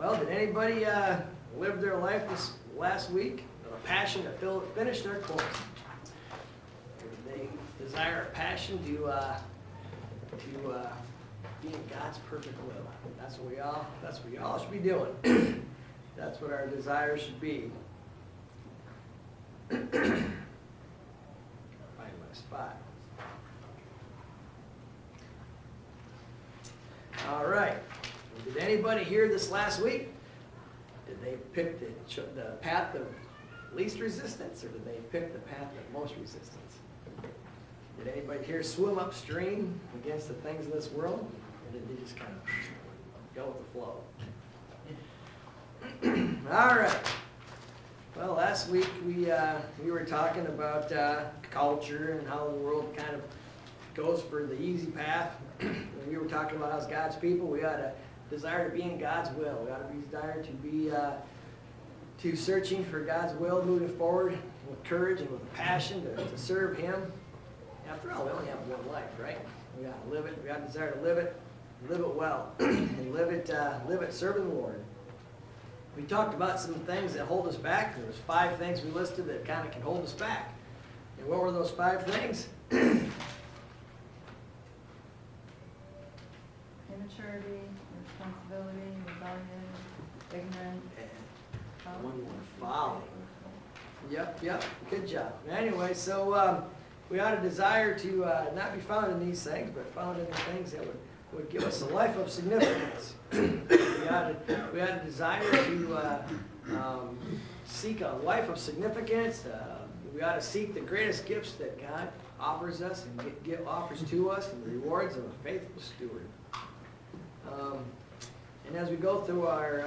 Well, did anybody live their life this last week with a passion to finish their course? Or did they desire a passion to be in God's perfect will? That's what we all should be doing. That's what our desire should be. Find my spot. All right. Did anybody hear this last week? Did they pick the path of least resistance, or did they pick the path of most resistance? Did anybody here swim upstream against the things of this world, or did they just kind of go with the flow? All right. Well, last week we were talking about culture and how the world kind of goes for the easy path. And we were talking about as God's people, we ought to desire to be in God's will. We ought to desire to be to searching for God's will, moving forward with courage and with passion to serve Him. After all, we only have one life, right? We got to live it. We got to desire to live it well, and live it serving the Lord. We talked about some things that hold us back. There was 5 things we listed that kind of can hold us back. And what were those 5 things? Immaturity, responsibility, rebellion, ignorance. Folly. Yep. Good job. Anyway, so we ought to desire to not be found in these things, but found in the things that would give us a life of significance. We ought to desire to seek a life of significance. We ought to seek the greatest gifts that God offers us and offers to us, and the rewards of a faithful steward. And as we go through our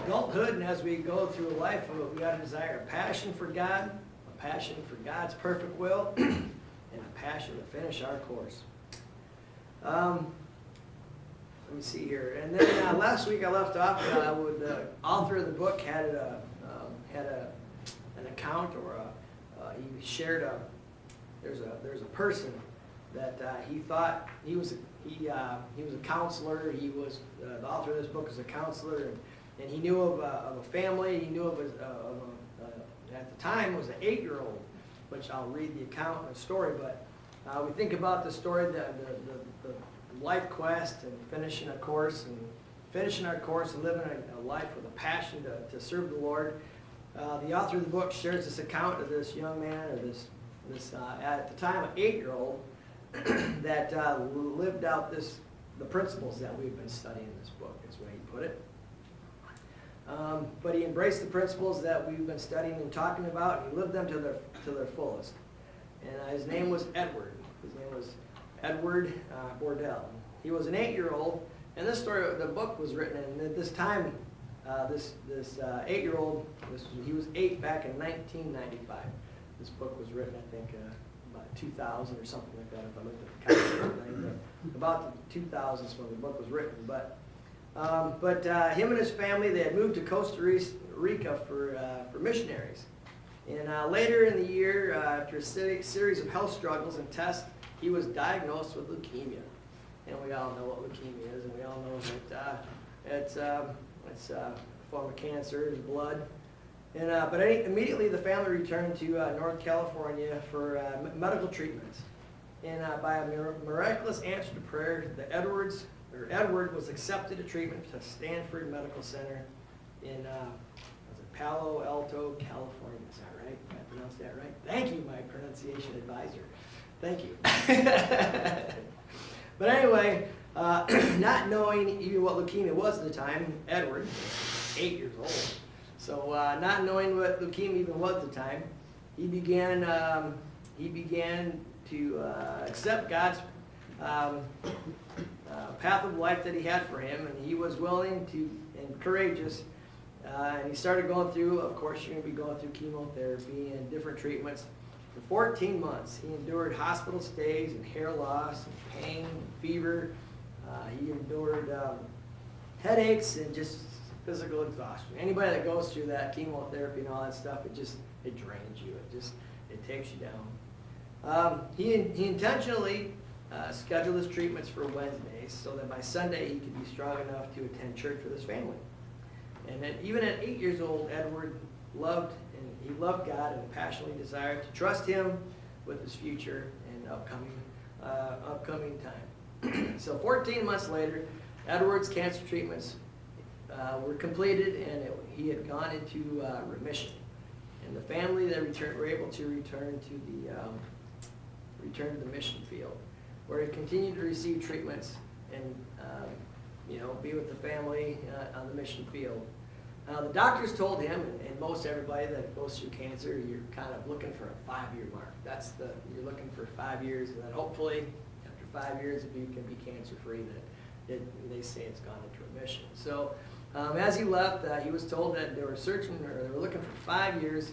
adulthood, and as we go through life, we ought to desire a passion for God, a passion for God's perfect will, and a passion to finish our course. Let me see here. And then last week I left off with the author of the book had an account, or he shared there's a person that he thought he was a counselor. He was the author of this book is a counselor, and he knew of a family. He knew of at the time was an 8-year-old, which I'll read the account and the story. But we think about the story, the life quest, and finishing our course and living a life with a passion to serve the Lord. The author of the book shares this account of this young man, or this at the time an 8-year-old. That lived out the principles that we've been studying in this book, is the way he put it. But he embraced the principles that we've been studying and talking about, and he lived them to their fullest. And his name was Edward. His name was Edward Bordell. He was an 8-year-old, and this story, the book was written, and at this time, this 8-year-old, he was 8 back in 1995. This book was written, I think, about 2000 or something like that, if I looked at the calendar. About the 2000s when the book was written. But him and his family, they had moved to Costa Rica for missionaries. And later in the year, after a series of health struggles and tests, he was diagnosed with leukemia. And we all know what leukemia is, and we all know that it's a form of cancer in blood. And, but immediately the family returned to North California for medical treatments. And by a miraculous answer to prayer, Edward was accepted to treatment to Stanford Medical Center in Palo Alto, California. Is that right? Did I pronounce that right? Thank you, my pronunciation advisor. Thank you. But anyway, not knowing even what leukemia was at the time, Edward, 8 years old. So not knowing what leukemia even was at the time, he began to accept God's path of life that He had for him, and he was willing to and courageous. And he started going through, of course, you're going to be going through chemotherapy and different treatments. For 14 months, he endured hospital stays and hair loss and pain and fever. He endured headaches and just physical exhaustion. Anybody that goes through that chemotherapy and all that stuff, it drains you. It takes you down. He intentionally scheduled his treatments for Wednesdays so that by Sunday he could be strong enough to attend church with his family. And then even at 8 years old, Edward loved God and passionately desired to trust Him with his future and upcoming time. So 14 months later, Edward's cancer treatments were completed, and he had gone into remission. And the family were able to return to the mission field, where he continued to receive treatments and be with the family on the mission field. The doctors told him, and most everybody that goes through cancer, you're kind of looking for a 5-year mark. You're looking for 5 years, and then hopefully after 5 years, if you can be cancer-free, they say it's gone into remission. So as he left, he was told that they were looking for 5 years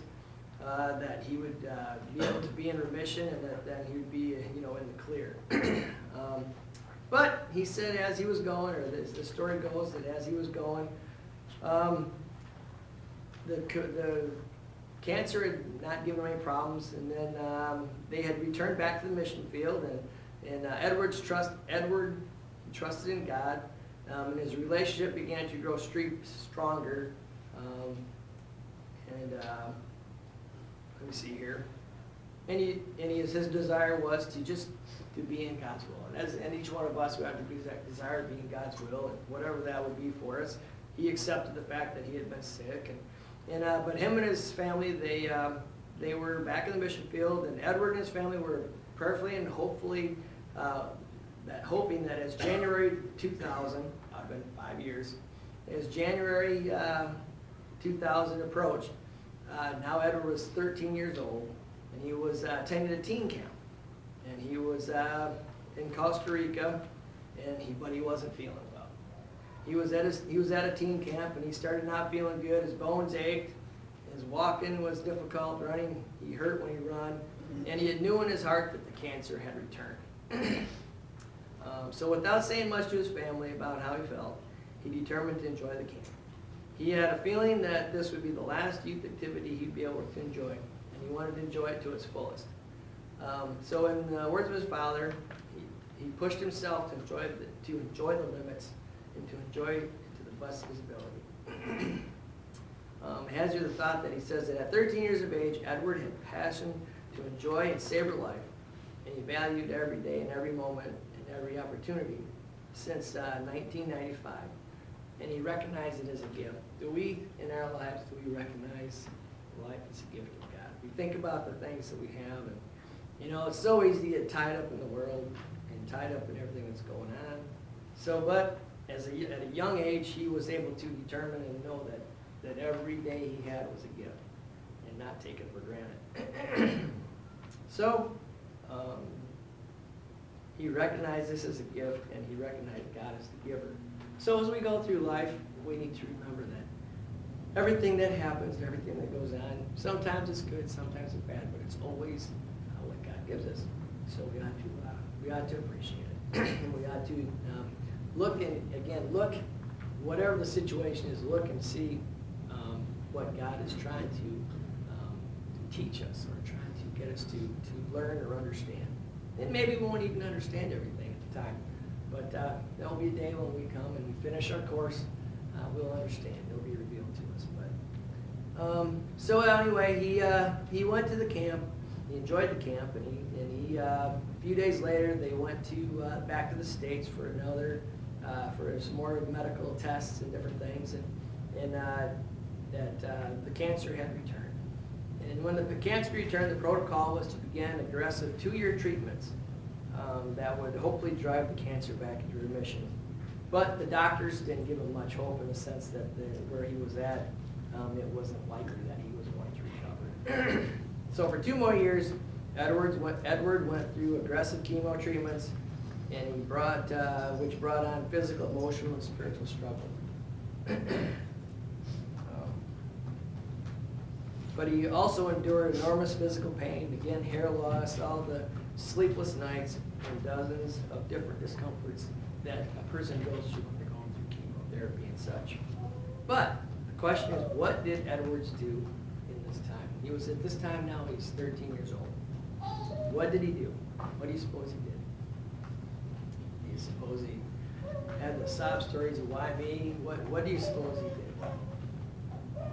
that he would be able to be in remission, and that then he would be in the clear. But he said as he was going, or the story goes that as he was going, the cancer had not given him any problems, and then they had returned back to the mission field, and Edward trusted in God, and his relationship began to grow stronger. Let me see here. And his desire was to be in God's will. And each one of us who have to desire to be in God's will, and whatever that would be for us. He accepted the fact that he had been sick, but him and his family, they were back in the mission field, and Edward and his family were prayerfully and hopefully hoping that as January 2000, I've been 5 years, as January 2000 approached, now Edward was 13 years old, and he was attending a teen camp, and he was in Costa Rica, but he wasn't feeling well. He was at a teen camp, and he started not feeling good. His bones ached, his walking was difficult, running, he hurt when he ran, and he knew in his heart that the cancer had returned. So without saying much to his family about how he felt, he determined to enjoy the camp. He had a feeling that this would be the last youth activity he'd be able to enjoy, and he wanted to enjoy it to its fullest. So in the words of his father, he pushed himself to enjoy the limits and to enjoy it to the best of his ability. Has you the thought that he says that at 13 years of age, Edward had passion to enjoy and savor life, and he valued every day and every moment and every opportunity since 1995, and he recognized it as a gift. Do we, in our lives, recognize life as a gift of God? We think about the things that we have, and it's so easy to get tied up in the world and tied up in everything that's going on. So, but at a young age, he was able to determine and know that every day he had was a gift and not take it for granted. So, he recognized this as a gift, and he recognized God as the giver. So as we go through life, we need to remember that everything that happens, everything that goes on, sometimes it's good, sometimes it's bad, but it's always what God gives us. So we ought to appreciate it. And we ought to look, whatever the situation is, look and see what God is trying to teach us, or trying to get us to learn or understand. And maybe we won't even understand everything at the time, but there'll be a day when we come and we finish our course, we'll understand. It'll be revealed to us. So anyway, he went to the camp. He enjoyed the camp, and he a few days later they went back to the States for some more medical tests and different things, and the cancer had returned. And when the cancer returned, the protocol was to begin aggressive 2-year treatments that would hopefully drive the cancer back into remission. But the doctors didn't give him much hope, in the sense that where he was at, it wasn't likely that he was going to recover. So for 2 more years, Edward went through aggressive chemo treatments, and which brought on physical, emotional, and spiritual struggle. But he also endured enormous physical pain, again, hair loss, all the sleepless nights, and dozens of different discomforts that a person goes through when they're going through chemotherapy and such. But the question is, what did Edwards do in this time? He was at this time now, he's 13 years old. What did he do? What do you suppose he did? Do you suppose he had the sob stories of why me? What do you suppose he did?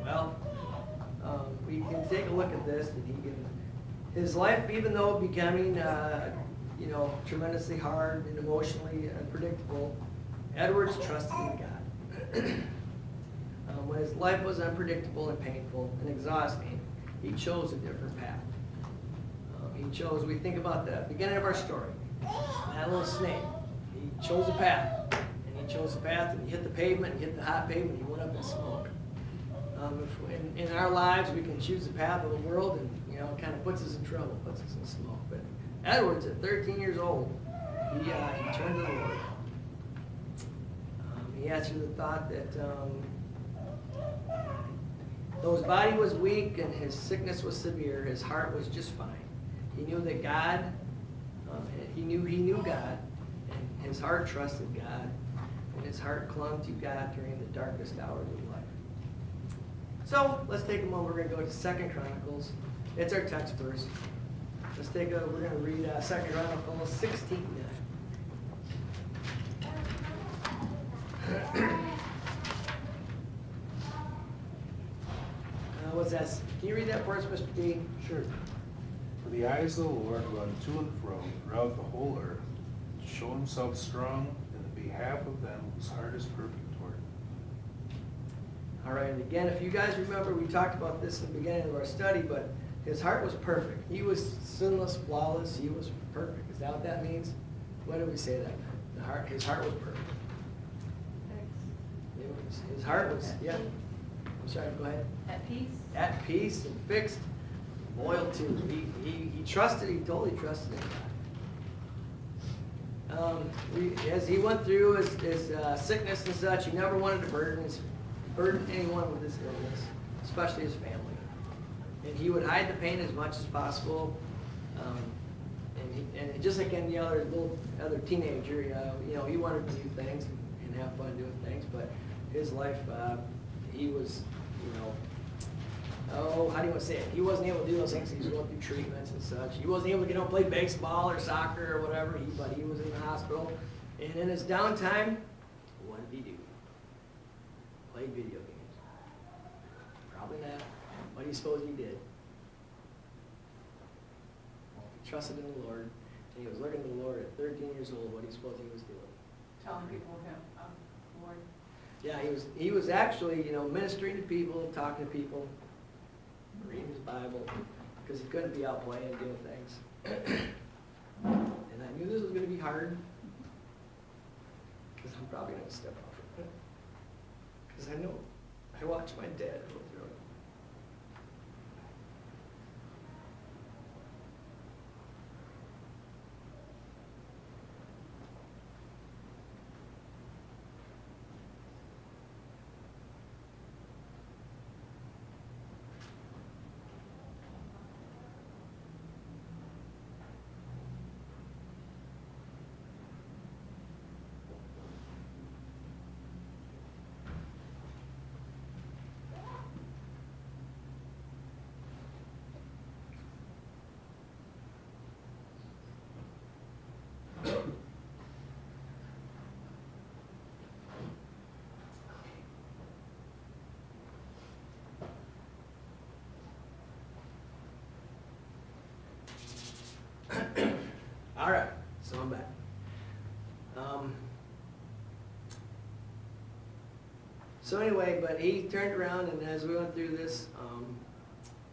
Well, we can take a look at this, and his life, even though becoming, tremendously hard and emotionally unpredictable, Edwards trusted in God. When his life was unpredictable and painful and exhausting, he chose a different path. We think about the beginning of our story, that little snake. He chose a path, and he hit the pavement, he hit the hot pavement, he went up in smoke. In our lives, we can choose the path of the world, and it kind of puts us in trouble, puts us in smoke. But Edwards, at 13 years old, he turned to the Lord. He answered the thought that though his body was weak and his sickness was severe, his heart was just fine. He knew that God, he knew God, and his heart trusted God, and his heart clung to God during the darkest hours of life. So let's take a moment. We're going to go to 2 Chronicles. It's our text verse. We're going to read 2 Chronicles 16. What's that? Can you read that for us, Mr. D? Sure. For the eyes of the Lord run to and fro throughout the whole earth, to show himself strong in the behalf of them whose heart is perfect toward him. All right, and again, if you guys remember, we talked about this in the beginning of our study, but his heart was perfect. He was sinless, flawless. He was perfect. Is that what that means? What did we say that meant? His heart was perfect. His heart was, yeah. I'm sorry, go ahead. At peace? At peace and fixed, loyal to. He trusted, he totally trusted in God. As he went through his sickness and such, he never wanted to burden anyone with his illness, especially his family. And he would hide the pain as much as possible. And just like any other teenager, he wanted to do things and have fun doing things, but his life, he was, how do you want to say it? He wasn't able to do those things. He was going through treatments and such. He wasn't able to play baseball or soccer or whatever, but he was in the hospital. And in his downtime, what did he do? Played video games. Probably not. What do you suppose he did? Well, he trusted in the Lord, and he was looking to the Lord at 13 years old. What do you suppose he was doing? Telling people of him, Lord. Yeah, he was actually, ministering to people, talking to people, reading his Bible, because he couldn't be out playing and doing things. And I knew this was going to be hard, because I'm probably going to step off of it. Because I watched my dad go through it. All right, so I'm back. So anyway, but he turned around, and as we went through this,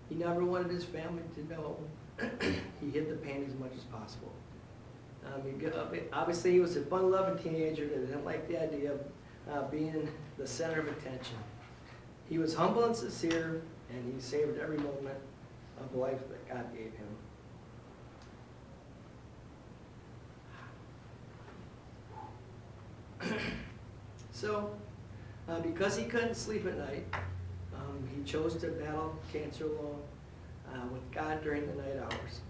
he never wanted his family to know. He hid the pain as much as possible. Obviously, he was a fun-loving teenager that didn't like the idea of being the center of attention. He was humble and sincere, and he savored every moment of life that God gave him. So, because he couldn't sleep at night, he chose to battle cancer alone with God during the night hours.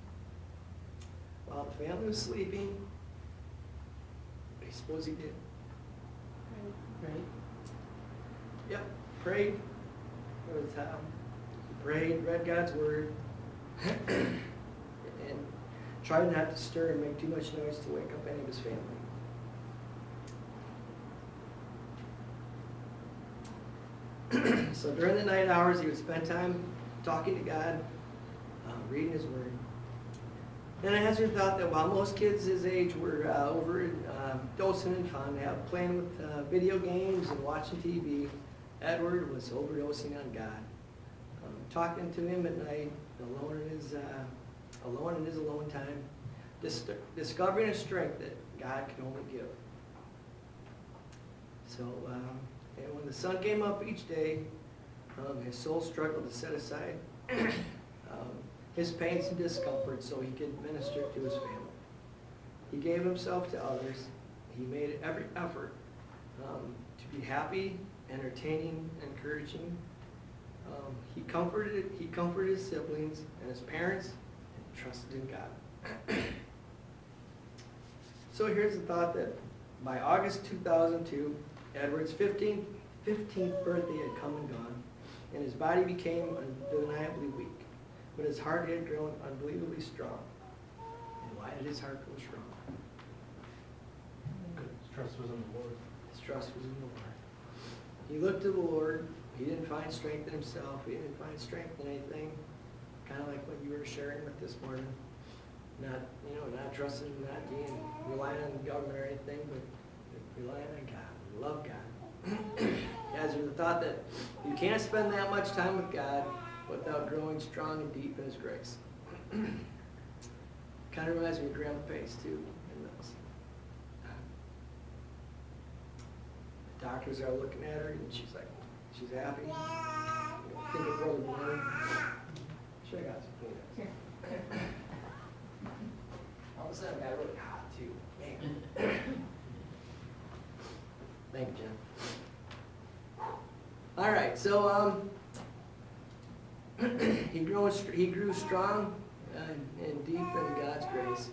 While the family was sleeping, I suppose he did. Right? Yep, prayed. There was time. He prayed, read God's word, and tried not to stir and make too much noise to wake up any of his family. So during the night hours, he would spend time talking to God, reading his word. And I hazard thought that while most kids his age were over dosing and fun, playing with video games and watching TV, Edward was overdosing on God. Talking to him at night, alone in his alone time, discovering a strength that God can only give. So, and when the sun came up each day, his soul struggled to set aside his pains and discomfort so he could minister to his family. He gave himself to others. He made every effort to be happy, entertaining, encouraging. He comforted his siblings and his parents and trusted in God. So here's the thought that by August 2002, Edward's 15th birthday had come and gone, and his body became undeniably weak, but his heart had grown unbelievably strong. And why did his heart grow strong? His trust was in the Lord. His trust was in the Lord. He looked to the Lord. He didn't find strength in himself. He didn't find strength in anything. Kind of like what you were sharing with this morning. Not trusting, not being relying on the government or anything, but relying on God. Love God. Guys, there's the thought that you can't spend that much time with God without growing strong and deep in His grace. Kind of reminds me of Grandma Pace too. In those. The doctors are looking at her and she's happy. Think of Brother Warren. Sure, I got some Kleenex. All of a sudden, it got really hot too. Man. Thank you, Jen. All right, so he grew strong and deep in God's grace.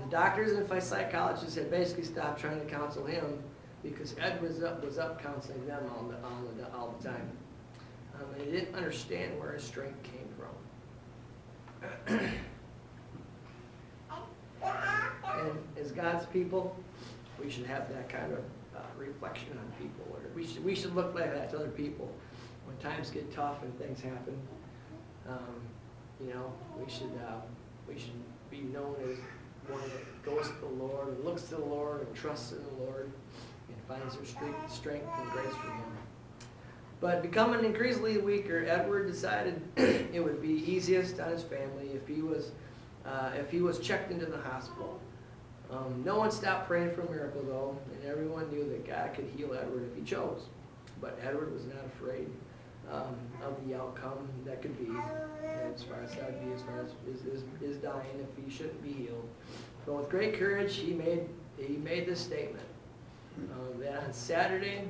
The doctors and psychologists had basically stopped trying to counsel him because Ed was up counseling them all the time. They didn't understand where his strength came from. And as God's people, we should have that kind of reflection on people. Or we should look like that to other people. When times get tough and things happen, we should be known as one that goes to the Lord and looks to the Lord and trusts in the Lord and finds their strength and grace from Him. But becoming increasingly weaker, Edward decided it would be easiest on his family if he was checked into the hospital. No one stopped praying for a miracle though, and everyone knew that God could heal Edward if He chose. But Edward was not afraid of the outcome that could be, as far as his dying if he shouldn't be healed. But with great courage, he made this statement that on Saturday.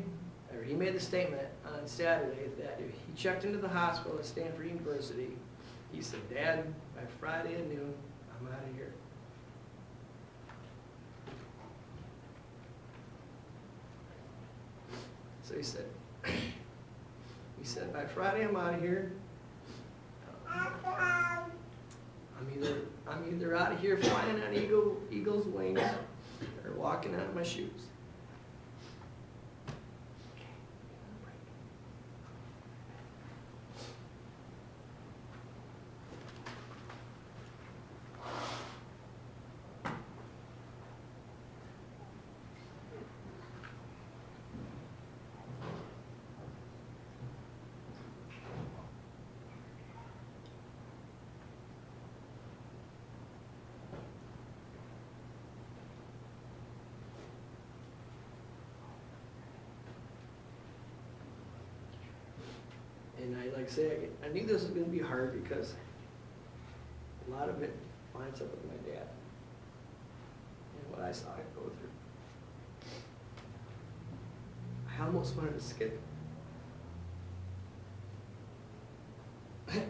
He made the statement on Saturday that if he checked into the hospital at Stanford University, he said, "Dad, by Friday at noon, I'm out of here." So he said, "By Friday, I'm out of here. I'm either out of here flying on eagle's wings or walking out of my shoes." And I knew this was going to be hard because a lot of it lines up with my dad and what I saw him go through. I almost wanted to skip. Okay,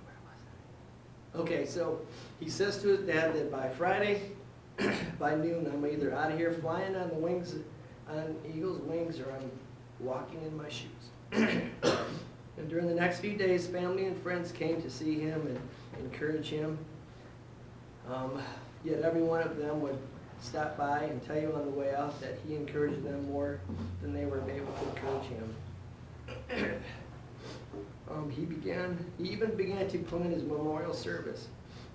where was I? Okay, so he says to his dad that by Friday, by noon, I'm either out of here flying on eagle's wings, or I'm walking in my shoes. And during the next few days, family and friends came to see him and encourage him. Yet every one of them would stop by and tell you on the way out that he encouraged them more than they were able to encourage him. He even began to plan his memorial service.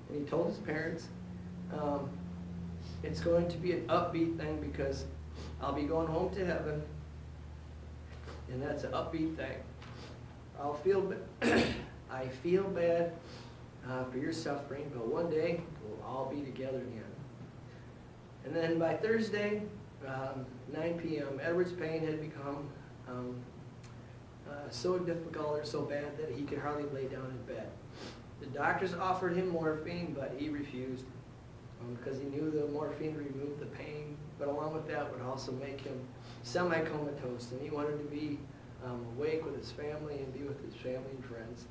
And he told his parents, it's going to be an upbeat thing because I'll be going home to heaven, and that's an upbeat thing. I feel bad for your suffering, but one day we'll all be together again. And then by Thursday, 9 p.m., Edward's pain had become so difficult or so bad that he could hardly lay down in bed. The doctors offered him morphine, but he refused because he knew the morphine removed the pain, but along with that would also make him semi-comatose, and he wanted to be awake with his family and be with his family and friends.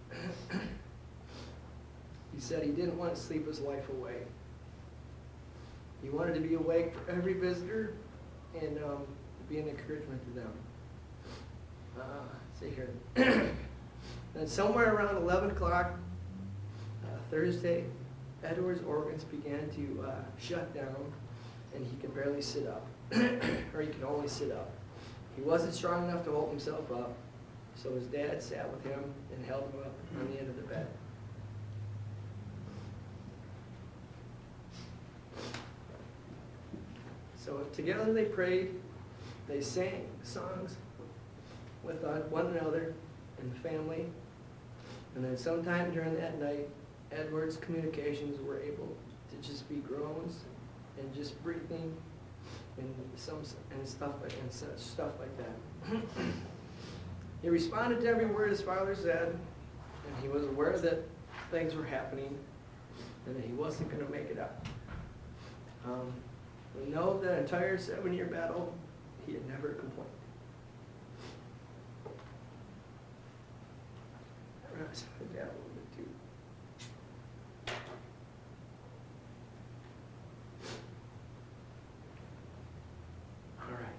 He said he didn't want to sleep his life away. He wanted to be awake for every visitor and be an encouragement to them. See here. Then somewhere around 11 o'clock Thursday, Edward's organs began to shut down, and he could barely sit up, or he could only sit up. He wasn't strong enough to hold himself up, so his dad sat with him and held him up on the end of the bed. So together they prayed, they sang songs with one another and the family, and then sometime during that night, Edward's communications were able to just be groans and just breathing and stuff like that. He responded to every word his father said, and he was aware that things were happening and that he wasn't going to make it up. We know that entire 7-year battle, he had never complained. Let's put that a little bit too. All right.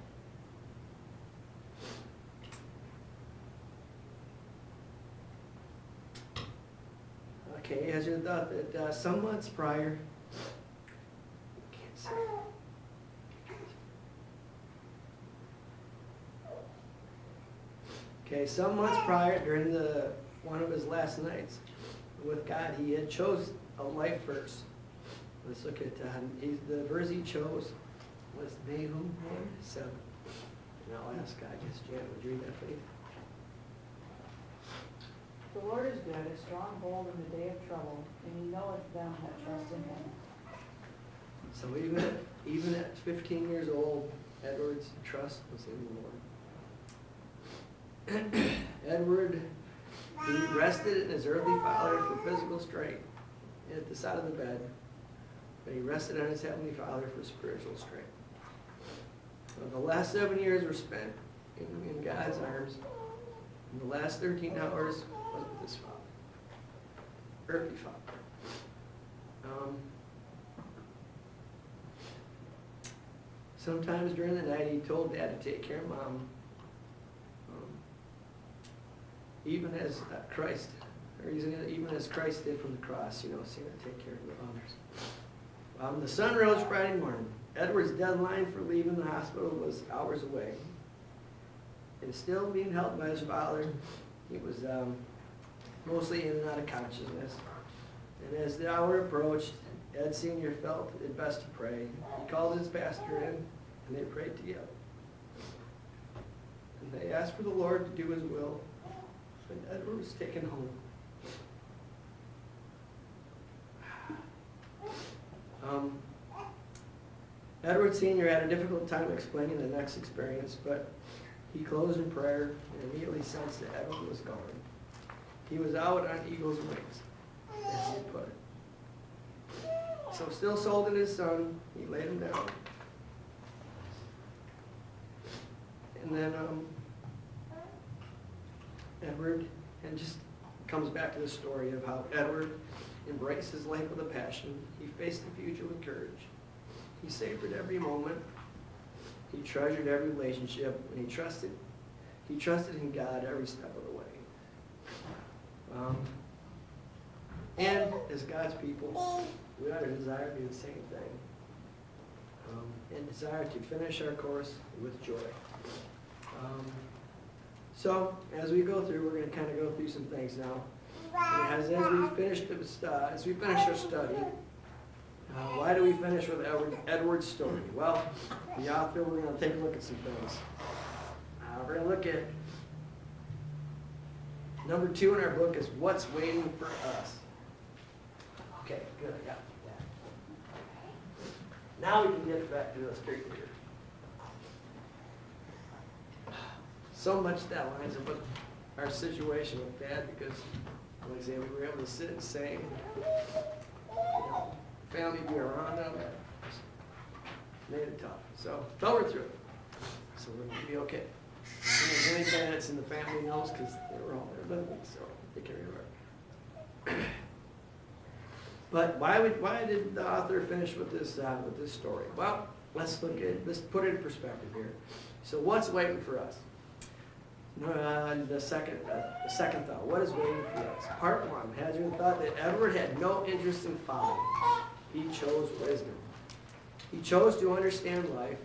Okay, as you thought that some months prior, can't say. Okay, some months prior, during one of his last nights with God, he had chose a life verse. Let's look at the verse he chose was Nahum 1:7. And I'll ask God, yes, Janet, would you read that, please? The Lord is good, a stronghold in the day of trouble, and he knoweth them that trust in him. So even at 15 years old, Edward's trust was in the Lord. Edward, he rested in his earthly father for physical strength at the side of the bed, but he rested on his heavenly Father for spiritual strength. The last 7 years were spent in God's arms, and the last 13 hours was with his father, earthly father. Sometimes during the night, he told Dad to take care of Mom, even as Christ did from the cross, seeing her take care of the others. The sun rose Friday morning. Edward's deadline for leaving the hospital was hours away. He was still being held by his father. He was mostly in and out of consciousness. And as the hour approached, Ed Sr. felt it best to pray. He called his pastor in, and they prayed together. And they asked for the Lord to do his will, and Edward was taken home. Edward Sr. had a difficult time explaining the next experience, but he closed in prayer and immediately sensed that Edward was gone. He was out on eagle's wings, as he put it. So still sold in his son, he laid him down. And then Edward, and just comes back to the story of how Edward embraced his life with a passion. He faced the future with courage. He savored every moment. He treasured every relationship, and he trusted in God every step of the way. And as God's people, we ought to desire to do the same thing. and desire to finish our course with joy. So, as we go through, we're going to kind of go through some things now. And as we finish our study, why do we finish with Edward's story? Well, the author, we're going to take a look at some things. We're going to look at number 2 in our book is what's waiting for us. Okay, good, I got that. Now we can get back to the straight here. So much that lines up with our situation with Dad because, like I say, we were able to sit and sing, family be around them, made it tough. So, but we're through it. So we're going to be okay. And anything that's in the family knows because they were all there living, so they can remember. But why did the author finish with this story? Well, let's put it in perspective here. So what's waiting for us? The second thought, what is waiting for us? Part 1 has your thought that Edward had no interest in folly. He chose wisdom. He chose to understand life.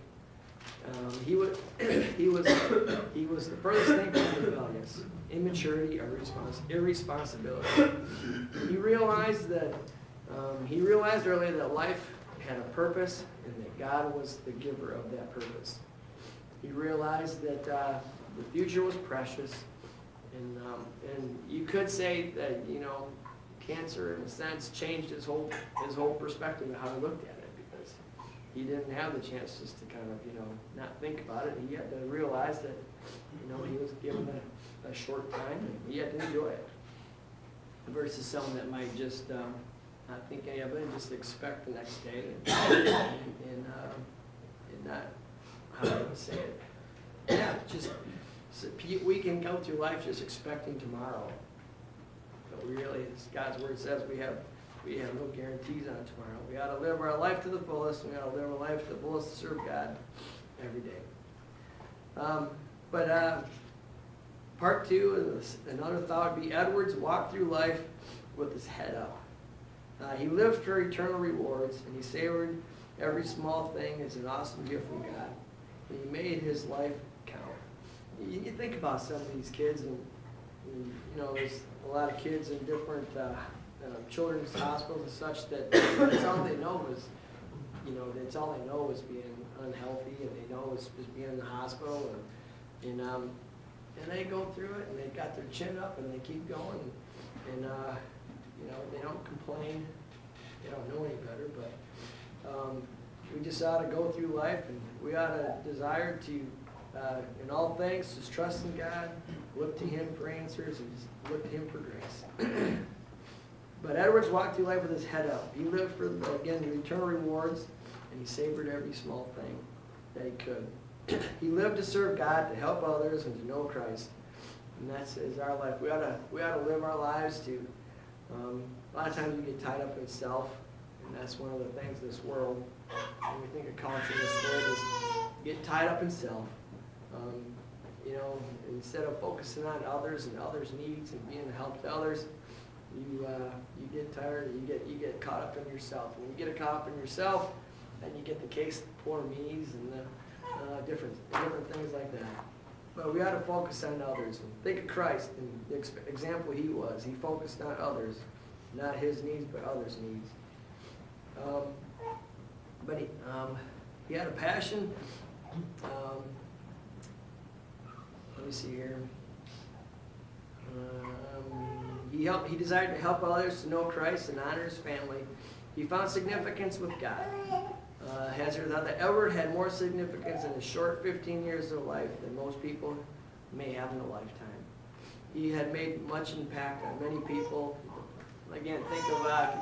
He was the furthest thing from rebellious, immaturity, or irresponsibility. He realized early that life had a purpose and that God was the giver of that purpose. He realized that the future was precious, and you could say that cancer in a sense changed his whole perspective of how he looked at it because he didn't have the chance just to kind of not think about it. He had to realize that he was given a short time and he had to enjoy it. Versus someone that might just not think any of it and just expect the next day and not how do I say it? Yeah, just so we can go through life just expecting tomorrow. But we really, as God's word says, we have no guarantees on tomorrow. We ought to live our life to the fullest, and we ought to live our life to the fullest to serve God every day. Part 2, another thought would be Edward's walk through life with his head up. He lived for eternal rewards, and he savored every small thing as an awesome gift from God. And he made his life count. You think about some of these kids, and there's a lot of kids in different children's hospitals and such that that's all they know is, that's all they know is being unhealthy, and they know is being in the hospital, and they go through it, and they got their chin up, and they keep going, and they don't complain. They don't know any better, but we just ought to go through life, and we ought to desire to, in all things, just trust in God, look to Him for answers, and just look to Him for grace. But Edwards walked through life with his head up. He lived for, again, the eternal rewards, and he savored every small thing that he could. He lived to serve God, to help others, and to know Christ. And that's our life. We ought to live our lives to. A lot of times we get tied up in self, and that's one of the things of this world. When we think of culture in this world is get tied up in self. Instead of focusing on others and others' needs and being a help to others, you get tired. You get caught up in yourself. When you get caught up in yourself, then you get the case of the poor me's and the different things like that. But we ought to focus on others. And think of Christ and the example he was. He focused on others, not his needs, but others' needs. But he had a passion. Let me see here. He desired to help others to know Christ and honor his family. He found significance with God. Hazard thought that Edward had more significance in his short 15 years of life than most people may have in a lifetime. He had made much impact on many people. Again,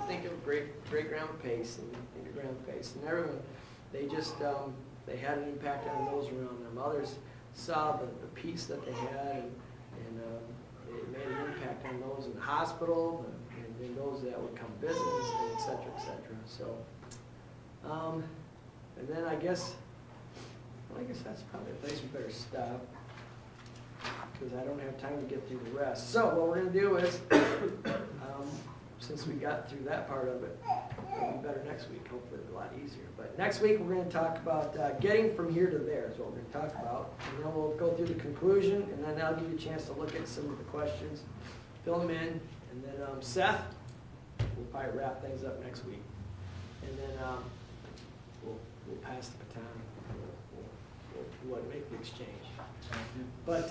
think of great Grandma Pace and think of Grandma Pace and everyone. They just they had an impact on those around them. Others saw the peace that they had, and it made an impact on those in the hospital and those that would come visit, and et cetera, et cetera. So, and then I guess that's probably a place we better stop because I don't have time to get through the rest. So what we're going to do is since we got through that part of it, it'll be better next week, hopefully it'll be a lot easier. But next week, we're gonna talk about getting from here to there is what we're gonna talk about. And then we'll go through the conclusion, and then I'll give you a chance to look at some of the questions, fill them in, and then Seth, we'll probably wrap things up next week. And then we'll pass the baton, we'll make the exchange. But